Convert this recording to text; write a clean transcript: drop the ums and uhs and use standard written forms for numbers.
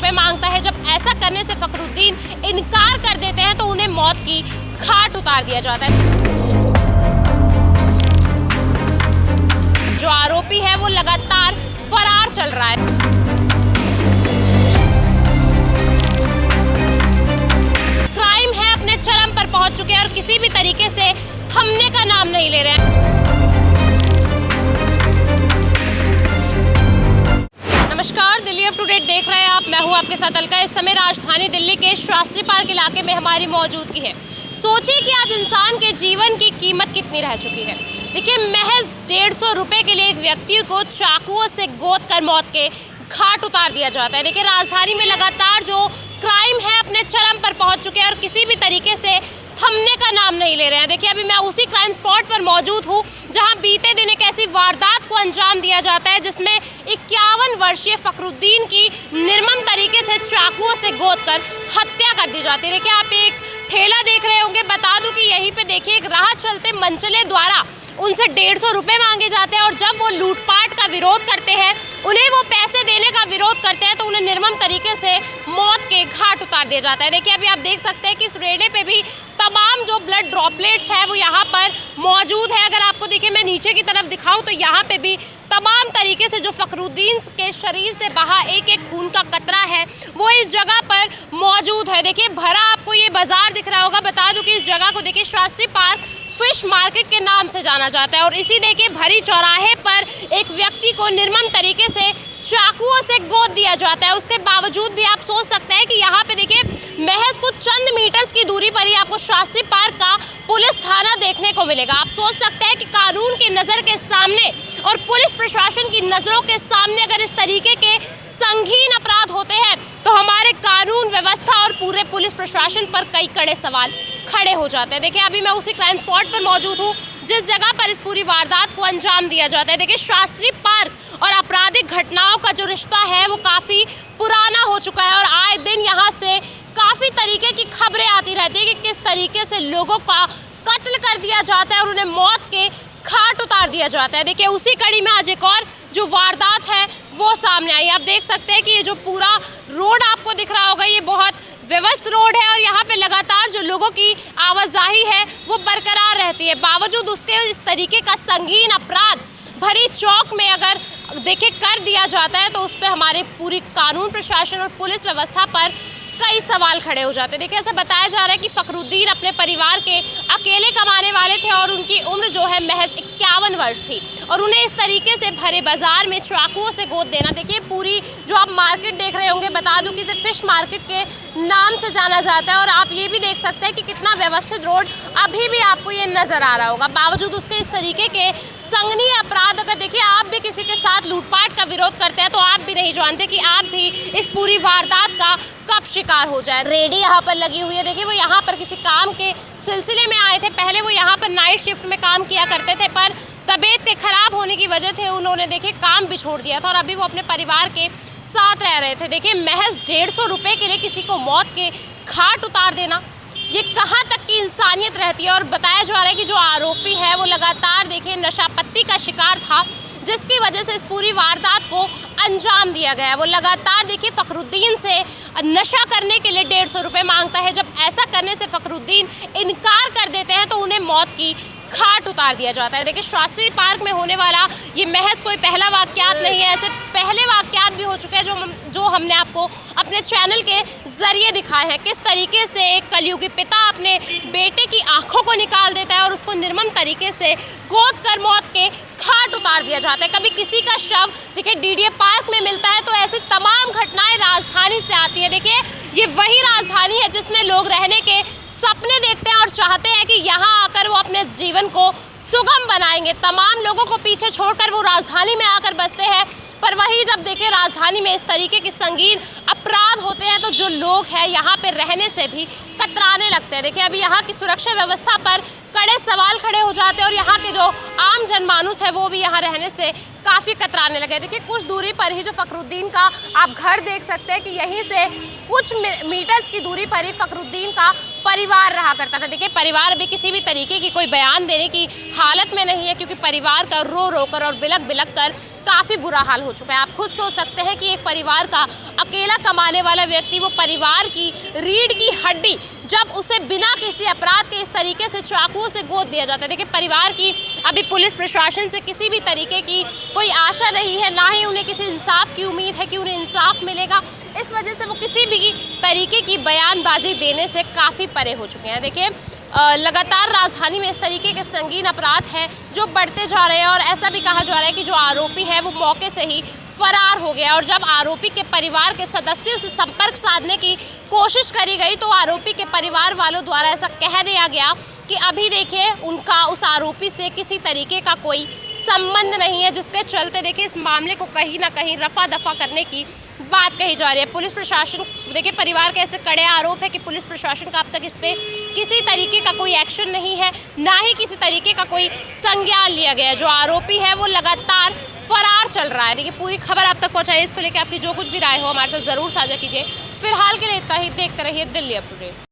रुपए मांगता है। जब ऐसा करने से फखरुद्दीन इनकार कर देते हैं तो उन्हें मौत की घाट उतार दिया जाता है। जो आरोपी है वो लगातार फरार चल रहा है। क्राइम है अपने चरम पर पहुंच चुके हैं और किसी भी तरीके से थमने का नाम नहीं ले रहे हैं। नमस्कार, दिल्ली अप टू डेट देख रहे हैं आप। मैं हूं आपके साथ अलका। इस समय राजधानी दिल्ली के शास्त्री पार्क इलाके में हमारी मौजूदगी है। सोचिए कि आज इंसान के जीवन की कीमत कितनी रह चुकी है। देखिए, महज 150 रुपए के लिए एक व्यक्ति को चाकुओं से गोद कर मौत के घाट उतार दिया जाता है। देखिए, राजधानी में लगातार जो क्राइम है अपने चरम पर पहुंच चुके हैं और किसी भी तरीके से थमने का नाम नहीं ले रहे हैं। देखिए, अभी मैं उसी क्राइम स्पॉट पर मौजूद हूं जहां बीते दिन एक ऐसी वारदात को अंजाम दिया जाता है जिसमें 51 वर्षीय फखरुद्दीन की निर्मम तरीके से चाकुओं से गोद कर हत्या कर दी जाती है। देखिए, आप एक ठेला देख रहे होंगे। बता दूं कि यहीं पे देखिए एक राह चलते मंचले द्वारा उनसे 150 रुपए मांगे जाते हैं और जब वो लूटपाट का विरोध करते हैं, उन्हें वो पैसे देने का विरोध करते हैं तो उन्हें निर्मम तरीके से मौत के घाट उतार दिया जाता है। देखिए, अभी आप देख सकते हैं कि इस रेड़े पे भी तमाम जो ब्लड ड्रॉपलेट्स है वो यहाँ पर मौजूद है। अगर आपको देखिए मैं नीचे की तरफ दिखाऊं तो यहाँ पे भी तमाम तरीके से जो फखरुद्दीन के शरीर से बहा एक एक खून का कतरा है वो इस जगह पर मौजूद है। देखिए, भरा आपको ये बाजार दिख रहा होगा। बता दूं कि इस जगह को देखिए शास्त्री पार्क फिश मार्केट के नाम से जाना जाता है और इसी देखिए भरी चौराहे पर एक व्यक्ति को निर्मम तरीके से चाकुओं से गोद दिया जाता है। उसके बावजूद भी आप सोच सकते हैं कि यहाँ पे देखिए महज कुछ चंद मीटर्स की दूरी पर ही आपको शास्त्री पार्क का पुलिस थाना देखने को मिलेगा। आप सोच सकते हैं कि कानून की नज़र के सामने और पुलिस प्रशासन की नज़रों के सामने अगर इस तरीके के संगीन अपराध होते हैं तो हमारे कानून व्यवस्था और पूरे पुलिस प्रशासन पर कई कड़े सवाल खड़े हो जाते हैं। देखिए, अभी मैं उसी क्राइम स्पॉट पर मौजूद हूँ जिस जगह पर इस पूरी वारदात को अंजाम दिया जाता है। देखिए, शास्त्री पार्क और आपराधिक घटनाओं का जो रिश्ता है वो काफ़ी पुराना हो चुका है और आए दिन यहाँ से काफ़ी तरीके की खबरें आती रहती है कि किस तरीके से लोगों का कत्ल कर दिया जाता है और उन्हें मौत के घाट उतार दिया जाता है। देखिए, उसी कड़ी में आज एक और जो वारदात है वो सामने आई। आप देख सकते हैं कि ये जो पूरा रोड आपको दिख रहा होगा ये बहुत व्यस्त रोड है और यहाँ पे लगातार जो लोगों की आवाजाही है वो बरकरार रहती है। बावजूद उसके इस तरीके का संगीन अपराध भरी चौक में अगर देखे कर दिया जाता है तो उस पर हमारे पूरी कानून प्रशासन और पुलिस व्यवस्था पर कई सवाल खड़े हो जाते हैं। देखिए, ऐसा बताया जा रहा है कि फखरुद्दीन अपने परिवार के अकेले कमाने वाले थे और उनकी उम्र जो है महज 51 वर्ष थी और उन्हें इस तरीके से भरे बाजार में चाकुओं से गोद देना। देखिए, पूरी जो आप मार्केट देख रहे होंगे, बता दूं कि इसे फिश मार्केट के नाम से जाना जाता है और आप ये भी देख सकते हैं कि कितना व्यवस्थित रोड अभी भी आपको ये नज़र आ रहा होगा। बावजूद उसके इस तरीके के संगीन अपराध अगर देखिए आप भी किसी के साथ लूटपाट का विरोध करते हैं तो आप भी नहीं जानते कि आप भी इस पूरी वारदात का कब शिकार हो जाए। रेडी यहाँ पर लगी हुई है। देखिए, वो यहाँ पर किसी काम के सिलसिले में आए थे। पहले वो यहाँ पर नाइट शिफ्ट में काम किया करते थे पर तबीयत के खराब होने की वजह से उन्होंने देखिए काम भी छोड़ दिया था और अभी वो अपने परिवार के साथ रह रहे थे। देखिए, महज 150 रुपए के लिए किसी को मौत के घाट उतार देना, ये कहाँ तक की इंसानियत रहती है। और बताया जा रहा है कि जो आरोपी है वो लगातार देखिए नशापत्ती का शिकार था जिसकी वजह से इस पूरी वारदात को अंजाम दिया गया। वो लगातार देखिए फखरुद्दीन से नशा करने के लिए 150 रुपए मांगता है। जब ऐसा करने से फखरुद्दीन इनकार कर देते हैं तो उन्हें मौत की घाट उतार दिया जाता है। देखिए, शास्त्री पार्क में होने वाला ये महज कोई पहला वाकयात नहीं है। ऐसे पहले वाकयात भी हो चुके हैं जो हमने आपको अपने चैनल के जरिए दिखाए हैं। किस तरीके से एक कलयुगी पिता अपने बेटे की आंखों को निकाल देता है और उसको निर्मम तरीके से गोद कर मौत के घाट उतार दिया जाता है। कभी किसी का शव देखिए डीडीए पार्क में मिलता है तो ऐसी तमाम घटनाएं राजधानी से आती है। देखिए, ये वही राजधानी है जिसमें लोग रहने के सपने देखते हैं और चाहते हैं कि यहाँ आकर वो अपने जीवन को सुगम बनाएंगे। तमाम लोगों को पीछे छोड़कर वो राजधानी में आकर बसते हैं पर वही जब देखिए राजधानी में इस तरीके के संगीन अपराध होते हैं तो जो लोग हैं यहाँ पे रहने से भी कतराने लगते हैं। देखिए, अभी यहाँ की सुरक्षा व्यवस्था पर कड़े सवाल खड़े हो जाते हैं और यहाँ के जो आम जनमानुस है वो भी यहाँ रहने से काफ़ी कतराने लगे। देखिए, कुछ दूरी पर ही जो फखरुद्दीन का आप घर देख सकते हैं कि यहीं से कुछ मीटर्स की दूरी पर ही फखरुद्दीन का परिवार रहा करता था। देखिए, परिवार अभी किसी भी तरीके की कोई बयान देने की हालत में नहीं है क्योंकि परिवार का रो रो कर और बिलक बिलक कर काफ़ी बुरा हाल हो चुका है। आप खुद सोच सकते हैं कि एक परिवार का अकेला रुपया कमाने वाला व्यक्ति, वो परिवार की रीढ़ की हड्डी, जब उसे बिना किसी अपराध के इस तरीके से चाकुओं से गोद दिया जाता है। देखिए, परिवार की अभी पुलिस प्रशासन से किसी भी तरीके की कोई आशा नहीं है, ना ही उन्हें किसी इंसाफ की उम्मीद है कि उन्हें इंसाफ मिलेगा। इस वजह से वो किसी भी तरीके की बयानबाजी देने से काफ़ी परे हो चुके हैं। देखिए, लगातार राजधानी में इस तरीके के संगीन अपराध हैं जो बढ़ते जा रहे हैं, और ऐसा भी कहा जा रहा है कि जो आरोपी है वो मौके से ही फरार हो गया। और जब आरोपी के परिवार के सदस्यों से संपर्क साधने की कोशिश करी गई तो आरोपी के परिवार वालों द्वारा ऐसा कह दिया गया कि अभी देखिए उनका उस आरोपी से किसी तरीके का कोई संबंध नहीं है, जिसके चलते देखिए इस मामले को कहीं ना कहीं रफा दफा करने की बात कही जा रही है। पुलिस प्रशासन, देखिए परिवार के ऐसे कड़े आरोप है कि पुलिस प्रशासन का अब तक इस पे किसी तरीके का कोई एक्शन नहीं है, ना ही किसी तरीके का कोई संज्ञान लिया गया है। जो आरोपी है वो लगातार फरार चल रहा है। देखिए, पूरी खबर आप तक पहुंचाइए। इसको लेकर आपकी जो कुछ भी राय हो हमारे साथ ज़रूर साझा कीजिए। फिलहाल के लिए इतना ही। देखते रहिए दिल्ली अपडेट।